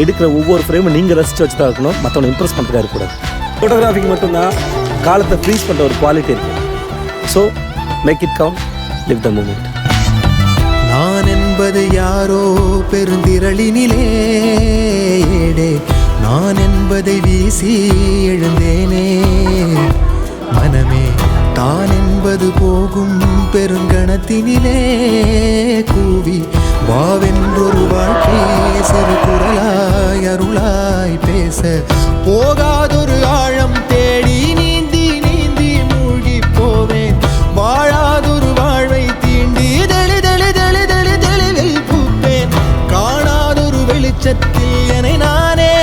எடுக்கிற ஒவ்வொரு ஃப்ரேமும் நீங்கள் ரசித்து வச்சு தான் இருக்கணும், மற்றவனை இம்ப்ரெஸ் பண்ணுறதா இருக்கக்கூடாது. ஃபோட்டோகிராஃபிக்கு மட்டும்தான் காலத்தை ஃப்ரீஸ் பண்ணுற ஒரு குவாலிட்டி இருக்குது. So make it count, live the moment. நான் என்பது யாரோ பெருந்திரளினிலே, நான் என்பதை வீசி எழுந்தேனே. மனமே தான் என்பது போகும் பெருங்கணத்தினிலே கூவி வாவென்றொரு வாழ்க்கை சிறு குரலாய் அருளாய் பேச போகாதொரு ஆழம் தேடி நீந்தி நீந்தி மூழ்கி போவேன். வாழாதொரு வாழ்வை தீண்டி தெளிவில் பூப்பேன். காணாதொரு வெளிச்சத்தில் என்னை நானே